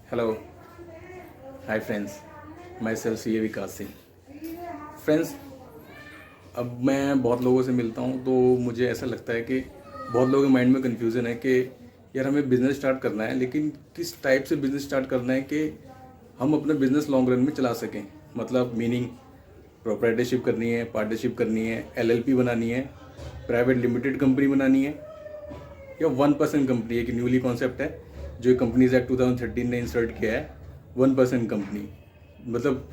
Hello, hi friends, myself C A Vikas Singh. Friends, अब मैं बहुत लोगों से मिलता हूँ तो मुझे ऐसा लगता है कि बहुत लोगों के माइंड में कन्फ्यूज़न है कि यार हमें बिज़नेस स्टार्ट करना है, लेकिन किस टाइप से बिज़नेस स्टार्ट करना है कि हम अपना बिज़नेस लॉन्ग रन में चला सकें। मतलब मीनिंग प्रोप्राइटरशिप करनी है, पार्टनरशिप करनी है, एलएलपी बनानी है, प्राइवेट लिमिटेड कंपनी बनानी है, या 1% कंपनी। एक न्यूली कॉन्सेप्ट है जो कंपनीज एक्ट 2013 ने इंसर्ट किया है, 1% कंपनी। मतलब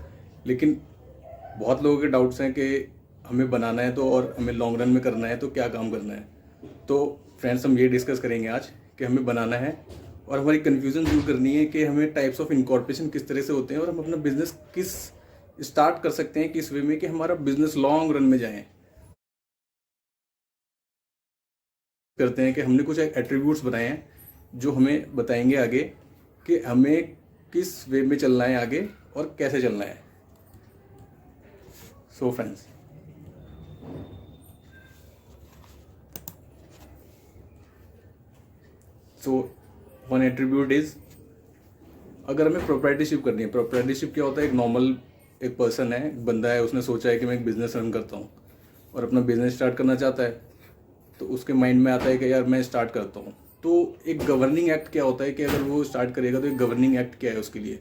लेकिन बहुत लोगों के डाउट्स हैं कि हमें बनाना है तो और हमें लॉन्ग रन में करना है तो क्या काम करना है। तो फ्रेंड्स, हम ये डिस्कस करेंगे आज कि हमें बनाना है और हमारी कन्फ्यूज़न दूर करनी है कि हमें टाइप्स ऑफ इनकॉर्पोरेशन किस तरह से होते हैं और हम अपना बिजनेस किस स्टार्ट कर सकते हैं किस वे में कि हमारा बिजनेस लॉन्ग रन में जाए। करते हैं कि हमने कुछ एट्रीब्यूट्स बनाए हैं जो हमें बताएंगे आगे कि हमें किस वे में चलना है आगे और कैसे चलना है। So friends, so one attribute is, अगर हमें प्रोप्राइटरशिप करनी है। प्रोप्राइटरशिप क्या होता है? एक नॉर्मल एक पर्सन है, एक बंदा है, उसने सोचा है कि मैं एक बिज़नेस रन करता हूँ और अपना बिज़नेस स्टार्ट करना चाहता है। तो उसके माइंड में आता है कि यार मैं स्टार्ट करता हूँ। तो एक गवर्निंग एक्ट क्या होता है कि अगर वो स्टार्ट करेगा तो एक गवर्निंग एक्ट क्या है उसके लिए?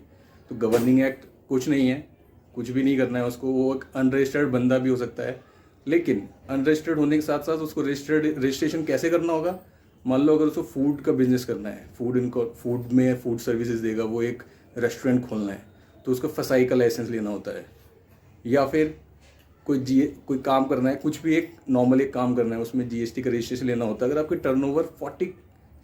तो गवर्निंग एक्ट कुछ नहीं है, कुछ भी नहीं करना है उसको। वो एक अनरजिस्टर्ड बंदा भी हो सकता है, लेकिन अनरजिस्टर्ड होने के साथ साथ उसको रजिस्ट्रेशन कैसे करना होगा? मान लो अगर उसको फूड का बिजनेस करना है, फूड में फूड सर्विसेज देगा, वो एक रेस्टोरेंट खोलना है, तो उसको फसाई का लाइसेंस लेना होता है। या फिर कोई काम करना है, कुछ भी एक नॉर्मल एक काम करना है, उसमें जीएसटी का रजिस्ट्रेशन लेना होता है। अगर आपकी टर्नओवर 40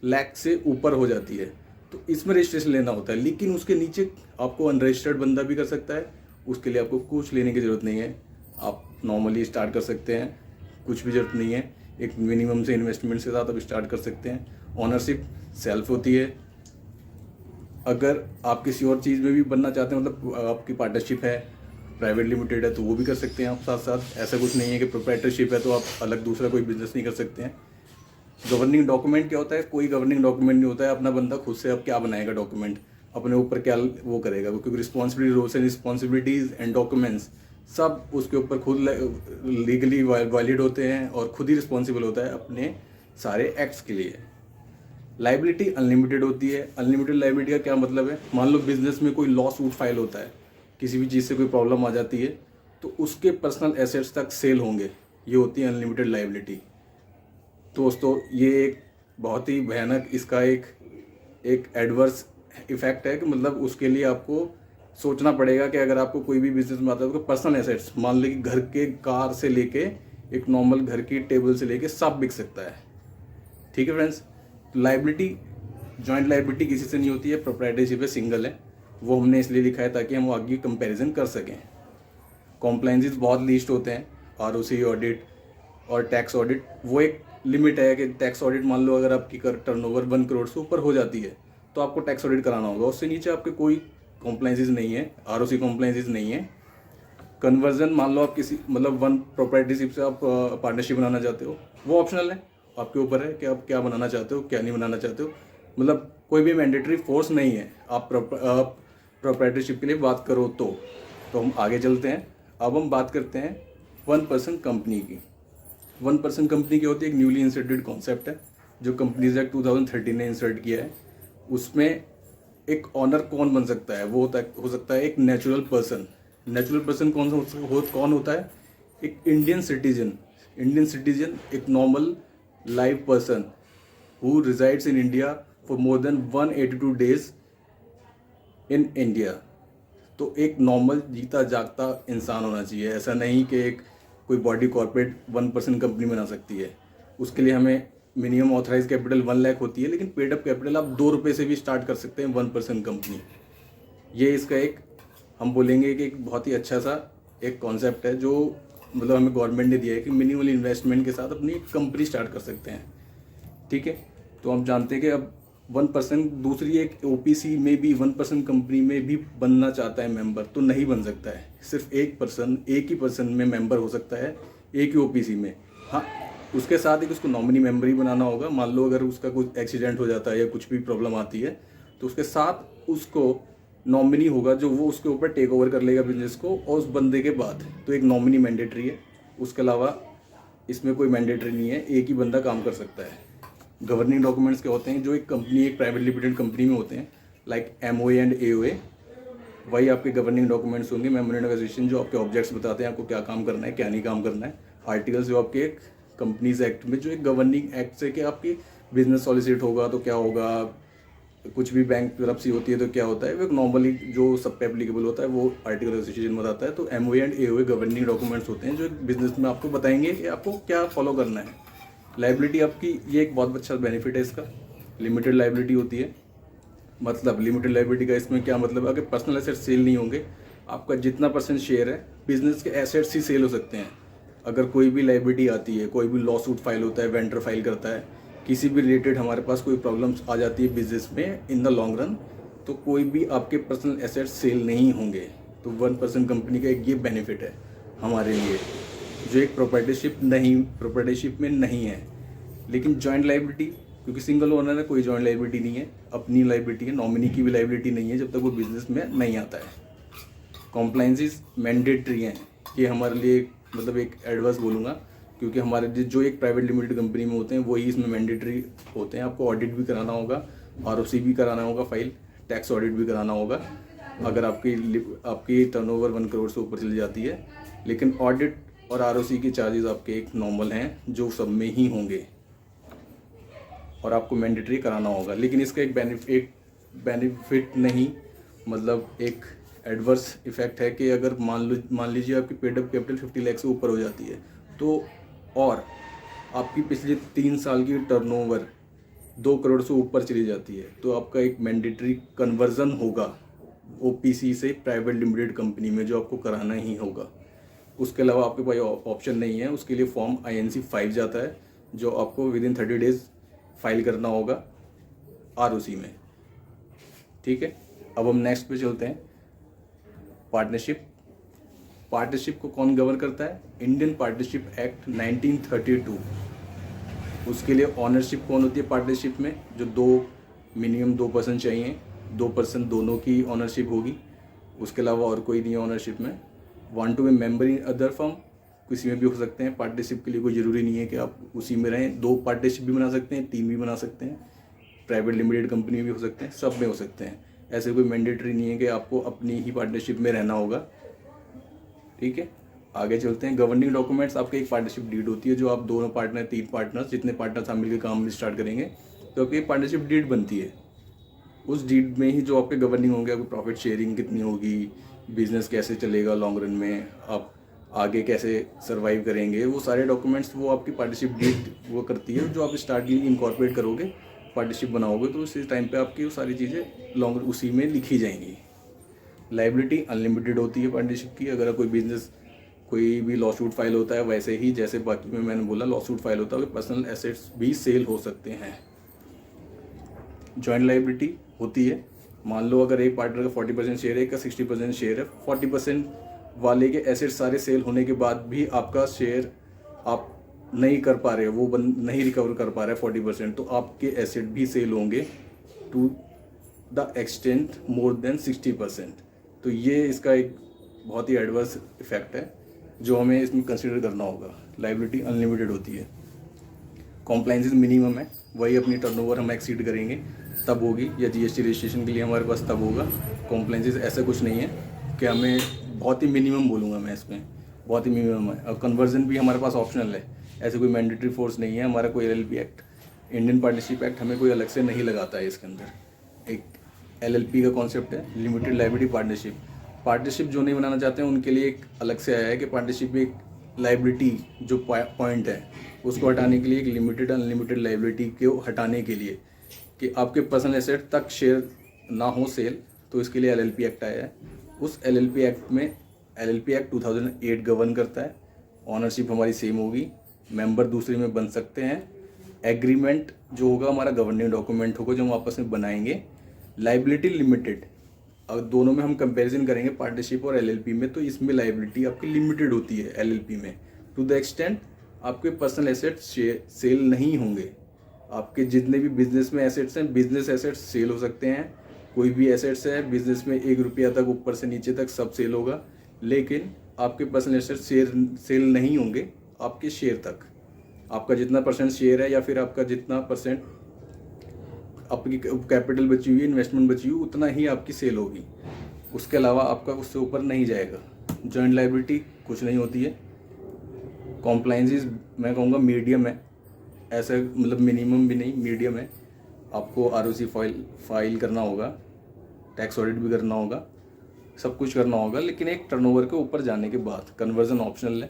लाख से ऊपर हो जाती है तो इसमें रजिस्ट्रेशन लेना होता है। लेकिन उसके नीचे आपको अनरजिस्टर्ड बंदा भी कर सकता है, उसके लिए आपको कुछ लेने की ज़रूरत नहीं है। आप नॉर्मली स्टार्ट कर सकते हैं, कुछ भी ज़रूरत नहीं है। एक मिनिमम से इन्वेस्टमेंट के साथ आप स्टार्ट कर सकते हैं। ओनरशिप सेल्फ होती है। अगर आप किसी और चीज़ में भी बनना चाहते हैं, मतलब आपकी पार्टनरशिप है, प्राइवेट लिमिटेड है, तो वो भी कर सकते हैं आप साथ साथ। ऐसा कुछ नहीं है कि प्रोप्राइटरशिप है तो आप अलग दूसरा कोई बिजनेस नहीं कर सकते हैं। गवर्निंग डॉक्यूमेंट क्या होता है? कोई गवर्निंग डॉक्यूमेंट नहीं होता है। अपना बंदा खुद से अब क्या बनाएगा डॉक्यूमेंट, अपने ऊपर क्या वो करेगा, क्योंकि responsibility, roles and responsibilities and documents सब उसके ऊपर खुद लीगली वैलिड होते हैं और खुद ही रिस्पॉन्सिबल होता है अपने सारे एक्ट्स के लिए। लाइबिलिटी अनलिमिटेड होती है। अनलिमिटेड लाइबिलिटी का क्या मतलब है? मान लो बिजनेस में कोई लॉ सूट फाइल होता है, किसी भी चीज़ से कोई प्रॉब्लम आ जाती है, तो उसके पर्सनल एसेट्स तक सेल होंगे। ये होती है अनलिमिटेड लाइबिलिटी। दोस्तों, ये एक बहुत ही भयानक इसका एक एडवर्स इफेक्ट है कि मतलब उसके लिए आपको सोचना पड़ेगा कि अगर आपको कोई भी बिजनेस में आता है तो पर्सनल एसेट्स, मान लो कि घर के कार से लेके एक नॉर्मल घर की टेबल से लेके सब बिक सकता है। ठीक है फ्रेंड्स, लाइबिलिटी, जॉइंट लाइबिलिटी किसी से नहीं होती है, प्रोप्राइटरशिप है, सिंगल है। वो हमने इसलिए लिखा है ताकि हम आगे कंपैरिजन कर सकें। कॉम्प्लाइंसेस बहुत लिस्ट होते हैं, आरओसी ऑडिट और टैक्स ऑडिट। वो एक लिमिट है कि टैक्स ऑडिट, मान लो अगर आपकी टर्नओवर 1 करोड़ से ऊपर हो जाती है तो आपको टैक्स ऑडिट कराना होगा। उससे नीचे आपके कोई कॉम्प्लाइंसेस नहीं है, आरओसी कॉम्प्लाइंसेस नहीं है। कन्वर्जन, मान लो आप किसी मतलब वन प्रोप्राइटरशिप से आप पार्टनरशिप बनाना चाहते हो, वो ऑप्शनल है, आपके ऊपर है कि आप क्या बनाना चाहते हो, क्या नहीं बनाना चाहते हो। मतलब कोई भी मैंडेटरी फोर्स नहीं है। आप प्रोप्राइटरशिप के लिए बात करो तो हम आगे चलते हैं। अब हम बात करते हैं 1% कंपनी की। 1% कंपनी की होती है एक न्यूली इंसर्टेड कॉन्सेप्ट है जो कंपनीज एक्ट 2013 ने इंसर्ट किया है। उसमें एक ऑनर कौन बन सकता है? वो हो सकता है एक नेचुरल पर्सन। नेचुरल पर्सन कौन होता है? एक इंडियन सिटीजन। इंडियन सिटीजन एक normal live person who resides in India for more than 182 days in India. तो एक नॉर्मल जीता जागता इंसान होना चाहिए। ऐसा नहीं कि एक कोई बॉडी कॉर्पोरेट 1% कंपनी बना सकती है। उसके लिए हमें मिनिमम ऑथराइज कैपिटल 1 लाख होती है, लेकिन पेड अप कैपिटल आप 2 रुपये से भी स्टार्ट कर सकते हैं 1% कंपनी। ये इसका एक, हम बोलेंगे कि एक बहुत ही अच्छा सा एक कॉन्सेप्ट है जो मतलब हमें गवर्नमेंट ने दिया है कि मिनिमल इन्वेस्टमेंट के साथ अपनी कंपनी स्टार्ट कर सकते हैं। ठीक है, तो हम जानते हैं कि अब 1% दूसरी एक ओपीसी में भी 1% कंपनी में भी बनना चाहता है मेंबर, तो नहीं बन सकता है। सिर्फ एक ही पर्सन में मेंबर हो सकता है, एक ही ओपीसी में। हाँ, उसके साथ एक उसको नॉमिनी मेंबर ही बनाना होगा। मान लो अगर उसका कुछ एक्सीडेंट हो जाता है या कुछ भी प्रॉब्लम आती है तो उसके साथ उसको नॉमिनी होगा जो वो उसके ऊपर टेक ओवर कर लेगा बिजनेस को, और उस बंदे के बाद तो एक नॉमिनी मैंडेटरी है। उसके अलावा इसमें कोई मैंडेटरी नहीं है, एक ही बंदा काम कर सकता है। गवर्निंग डॉक्यूमेंट्स क्या होते हैं, जो एक कंपनी, एक प्राइवेट लिमिटेड कंपनी में होते हैं, लाइक MOA एंड AOA, वही आपके गवर्निंग डॉक्यूमेंट्स होंगे। मेमोरेंडम ऑफ एसोसिएशन जो आपके ऑब्जेक्ट्स बताते हैं आपको क्या काम करना है, क्या नहीं काम करना है। आर्टिकल्स जो आपके एक कंपनीज एक्ट में, जो एक गवर्निंग एक्ट से कि आपकी बिजनेस सॉलिसिट होगा तो क्या होगा, कुछ भी बैंक तरफ से होती है तो क्या होता है, वो एक नॉर्मली जो सब पे एप्लीकेबल होता है वो आर्टिकल एसोसिएशन में बताता है। तो MOA and AOA governing documents होते हैं जो बिजनेस में आपको बताएंगे कि आपको क्या फॉलो करना है। लाइबिलिटी आपकी, ये एक बहुत अच्छा बेनिफिट है इसका, लिमिटेड लाइबिलिटी होती है। मतलब लिमिटेड लाइबिलिटी का इसमें क्या मतलब, अगर पर्सनल एसेट सेल नहीं होंगे, आपका जितना % शेयर है बिजनेस के एसेट्स ही सेल हो सकते हैं। अगर कोई भी लाइबिलिटी आती है, कोई भी लॉ सूट फाइल होता है, वेंडर फाइल करता है, किसी भी रिलेटेड हमारे पास कोई प्रॉब्लम्स आ जाती है बिजनेस में इन द लॉन्ग रन, तो कोई भी आपके पर्सनल एसेट्स सेल नहीं होंगे। तो 1% कंपनी का एक ये बेनिफिट है हमारे लिए, जो एक प्रोपर्टीशिप में नहीं है। लेकिन जॉइंट लाइबिलिटी, क्योंकि सिंगल ओनर है, कोई जॉइंट लाइबिलिटी नहीं है, अपनी लाइबिलिटी है, नॉमिनी की भी लाइबिलिटी नहीं है जब तक वो बिजनेस में नहीं आता है। कॉम्प्लाइंसेस मैंडेटरी हैं, ये हमारे लिए मतलब एक एडवाइस बोलूँगा, क्योंकि हमारे जो एक प्राइवेट लिमिटेड कंपनी में होते हैं वही इसमें मैंडेटरी होते हैं। आपको ऑडिट भी कराना होगा, ROC भी कराना होगा, फाइल टैक्स ऑडिट भी कराना होगा अगर आपकी टर्नओवर 1 करोड़ से ऊपर चली जाती है। लेकिन ऑडिट और ROC के चार्जेस आपके एक नॉर्मल हैं जो सब में ही होंगे और आपको मैंडेटरी कराना होगा। लेकिन इसका एक बेनिफिट नहीं, मतलब एक एडवर्स इफेक्ट है कि अगर मान लीजिए आपकी पेड अप कैपिटल 50 लाख से ऊपर हो जाती है तो, और आपकी पिछले 3 साल की टर्नओवर 2 करोड़ से ऊपर चली जाती है, तो आपका एक मैंडेटरी कन्वर्जन होगा OPC से प्राइवेट लिमिटेड कंपनी में, जो आपको कराना ही होगा। उसके अलावा आपके पास ऑप्शन नहीं है, उसके लिए फॉर्म INC 5 जाता है जो आपको विदिन 30 डेज फाइल करना होगा ROC में। ठीक है, अब हम नेक्स्ट पे चलते हैं। पार्टनरशिप को कौन गवर्न करता है? Indian partnership act 1932। उसके लिए ऑनरशिप कौन होती है पार्टनरशिप में? जो मिनिमम 2% चाहिए, 2% दोनों की ऑनरशिप होगी, उसके अलावा और कोई नहीं है ऑनरशिप में। Want to be member in other firm, किसी में भी हो सकते हैं। पार्टनरशिप के लिए कोई ज़रूरी नहीं है कि आप उसी में रहें, 2 पार्टनरशिप भी बना सकते हैं, 3 भी बना सकते हैं, प्राइवेट लिमिटेड कंपनी में भी हो सकते हैं, सब में हो सकते हैं। ऐसे कोई मैंडेटरी नहीं है कि आपको अपनी ही पार्टनरशिप में रहना होगा। ठीक है, आगे चलते हैं। गवर्निंग डॉक्यूमेंट्स, आपके एक पार्टनरशिप डीड होती है जो आप 2 पार्टनर, 3 पार्टनर्स, जितने पार्टनर्स आप मिलकर काम स्टार्ट करेंगे तो आपकी एक पार्टनरशिप डीड बनती है। उस डीड में ही जो आपके गवर्निंग होंगे, आपकी प्रॉफिट शेयरिंग कितनी होगी, बिजनेस कैसे चलेगा लॉन्ग रन में, आप आगे कैसे सर्वाइव करेंगे, वो सारे डॉक्यूमेंट्स वो आपकी पार्टनरशिप डीड वो करती है। जो आप स्टार्टिंग इनकॉर्पोरेट करोगे, पार्टनरशिप बनाओगे, तो उसी टाइम पे आपकी वो सारी चीज़ें लॉन्ग उसी में लिखी जाएंगी। लाइबिलिटी अनलिमिटेड होती है पार्टनरशिप की। अगर कोई बिजनेस, कोई भी लॉ सूट फाइल होता है, वैसे ही जैसे बाकी में मैंने बोला लॉ सूट फाइल होता है, पर्सनल एसेट्स भी सेल हो सकते हैं। जॉइंट लाइबिलिटी होती है, मान लो अगर एक पार्टनर का 40% शेयर है, एक का 60% शेयर है, 40% वाले के एसेट सारे सेल होने के बाद भी आपका शेयर आप नहीं कर पा रहे, वो नहीं रिकवर कर पा रहे 40%, तो आपके एसेट भी सेल होंगे to the extent more than 60%। तो ये इसका एक बहुत ही एडवर्स इफेक्ट है जो हमें इसमें कंसिडर करना होगा। लाइबिलिटी अनलिमिटेड होती है, कॉम्प्लाइंसेस मिनिमम है, वही अपनी टर्नओवर हम एक्सीड करेंगे तब होगी, या GST रजिस्ट्रेशन के लिए हमारे पास तब होगा। कॉम्प्लाइंसेस ऐसा कुछ नहीं है कि हमें, बहुत ही मिनिमम बोलूँगा मैं इसमें, बहुत ही मिनिमम है। और कन्वर्जन भी हमारे पास ऑप्शनल है, ऐसे कोई मैंडेटरी फोर्स नहीं है। हमारा कोई LLP act, Indian partnership act हमें कोई अलग से नहीं लगाता है। इसके अंदर एक LLP का कॉन्सेप्ट है, लिमिटेड लाइबिलिटी पार्टनरशिप। पार्टनरशिप जो नहीं बनाना चाहते हैं उनके लिए एक अलग से आया है कि पार्टनरशिप में एक लाइबिलिटी जो पॉइंट है उसको हटाने के लिए, एक लिमिटेड अनलिमिटेड लाइबिलिटी को हटाने के लिए कि आपके पर्सनल एसेट तक शेयर ना हो सेल, तो इसके लिए LLP एक्ट आया है। उस LLP एक्ट में, LLP एक्ट 2008 गवर्न करता है। ऑनरशिप हमारी सेम होगी, मेंबर दूसरे में बन सकते हैं। एग्रीमेंट जो होगा हमारा गवर्निंग डॉक्यूमेंट होगा जो हम आपस में बनाएंगे। लाइबिलिटी लिमिटेड, अगर दोनों में हम कंपैरिजन करेंगे पार्टनरशिप और LLP में, तो इसमें लाइबिलिटी आपकी लिमिटेड होती है LLP में, टू द एक्सटेंट आपके पर्सनल एसेट्स सेल नहीं होंगे। आपके जितने भी बिजनेस में एसेट्स हैं, बिजनेस एसेट्स सेल हो सकते हैं, कोई भी एसेट्स है बिजनेस में 1 रुपया तक ऊपर से नीचे तक सब सेल होगा, लेकिन आपके पर्सनल एसेट्स सेल नहीं होंगे आपके शेयर तक। आपका जितना परसेंट शेयर है या फिर आपका जितना परसेंट आपकी कैपिटल बची हुई है, इन्वेस्टमेंट बची हुई, उतना ही आपकी सेल होगी। उसके अलावा आपका उससे ऊपर नहीं जाएगा। जॉइंट लायबिलिटी कुछ नहीं होती है। कॉम्प्लाइंसेस मैं कहूँगा मीडियम है, ऐसा मतलब मिनिमम भी नहीं, मीडियम है। आपको आरओसी फाइल करना होगा, टैक्स ऑडिट भी करना होगा, सब कुछ करना होगा, लेकिन एक टर्नओवर के ऊपर जाने के बाद कन्वर्जन ऑप्शनल है।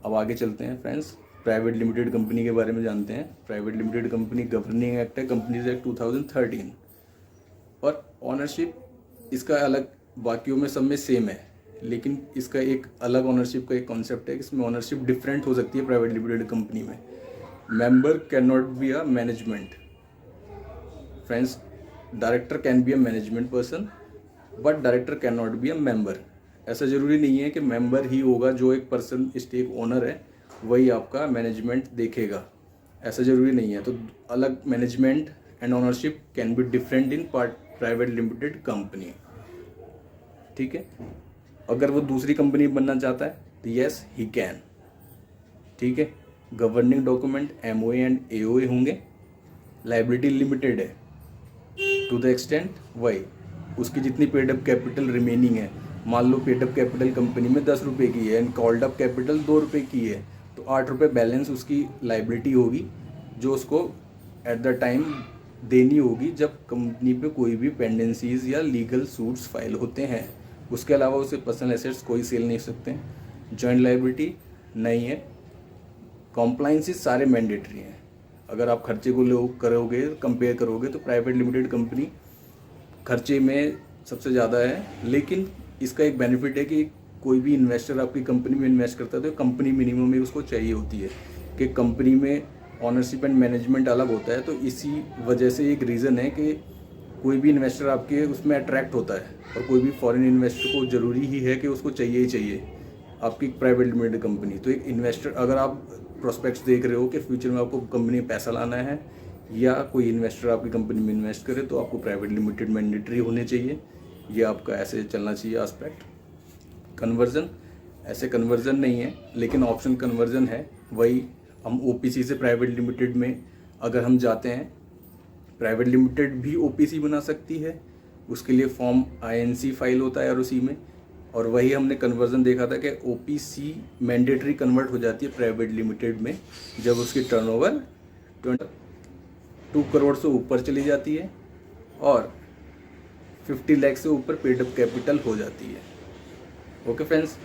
अब आगे चलते हैं फ्रेंड्स, प्राइवेट लिमिटेड कंपनी के बारे में जानते हैं। Private limited company governing act है, कंपनीज एक्ट 2013, और ऑनरशिप इसका अलग, बाकियों में सब में सेम है, लेकिन इसका एक अलग ऑनरशिप का एक कॉन्सेप्ट है कि इसमें ऑनरशिप डिफरेंट हो सकती है। प्राइवेट लिमिटेड कंपनी में member can not be a management friends, director can be a management person but director can not be a member. ऐसा ज़रूरी नहीं है कि मेंबर ही होगा, जो एक पर्सन स्टेक ओनर है वही आपका मैनेजमेंट देखेगा, ऐसा ज़रूरी नहीं है। तो अलग management and ownership can be different in private limited company, ठीक है। अगर वो दूसरी कंपनी बनना चाहता है तो येस ही कैन, ठीक है। Governing document MOA and AOA होंगे। लायबिलिटी लिमिटेड है टू द एक्सटेंट वही उसकी जितनी पेड अप कैपिटल रिमेनिंग है, मान लो पेड अप कैपिटल कंपनी में 10 रुपये की है एंड कॉल्ड अप कैपिटल 2 रुपये की है, तो 8 रुपये बैलेंस उसकी लायबिलिटी होगी, जो उसको एट द टाइम देनी होगी जब कंपनी पे कोई भी पेंडेंसीज या लीगल सूट्स फाइल होते हैं। उसके अलावा उसे पर्सनल एसेट्स कोई सेल नहीं सकते हैं। जॉइंट लायबिलिटी नहीं है। कॉम्प्लाइंसेस सारे मैंडेटरी हैं। अगर आप खर्चे को करोगे, कंपेयर करोगे, तो प्राइवेट लिमिटेड कंपनी खर्चे में सबसे ज़्यादा है, लेकिन इसका एक बेनिफिट है कि कोई भी इन्वेस्टर आपकी कंपनी में इन्वेस्ट करता है तो कंपनी मिनिमम में उसको चाहिए होती है कि कंपनी में ऑनरशिप एंड मैनेजमेंट अलग होता है। तो इसी वजह से एक रीज़न है कि कोई भी इन्वेस्टर आपके उसमें अट्रैक्ट होता है, और कोई भी फॉरेन इन्वेस्टर को ज़रूरी ही है कि उसको चाहिए ही चाहिए आपकी प्राइवेट लिमिटेड कंपनी। तो एक इन्वेस्टर, अगर आप प्रोस्पेक्ट्स देख रहे हो कि फ्यूचर में आपको कंपनी में पैसा लाना है या कोई इन्वेस्टर आपकी कंपनी में इन्वेस्ट करे, तो आपको प्राइवेट लिमिटेड मैंडेटरी होने चाहिए। ये आपका ऐसे चलना चाहिए एस्पेक्ट। कन्वर्जन, ऐसे कन्वर्जन नहीं है, लेकिन ऑप्शन कन्वर्जन है। वही हम ओपीसी से प्राइवेट लिमिटेड में अगर हम जाते हैं, प्राइवेट लिमिटेड भी ओपीसी बना सकती है, उसके लिए फॉर्म आईएनसी फाइल होता है आरओसी में, और वही हमने कन्वर्जन देखा था कि ओपीसी मैंडेटरी कन्वर्ट हो जाती है प्राइवेट लिमिटेड में जब उसकी टर्नओवर 2 करोड़ से ऊपर चली जाती है और 50 लाख से ऊपर पेड अप कैपिटल हो जाती है। ओके फ्रेंड्स,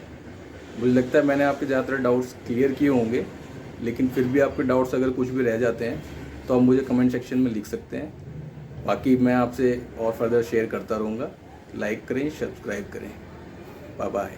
मुझे लगता है मैंने आपके ज़्यादातर डाउट्स क्लियर किए होंगे, लेकिन फिर भी आपके डाउट्स अगर कुछ भी रह जाते हैं तो आप मुझे कमेंट सेक्शन में लिख सकते हैं। बाकी मैं आपसे और फर्दर शेयर करता रहूँगा। लाइक करें, सब्सक्राइब करें। Bye bye.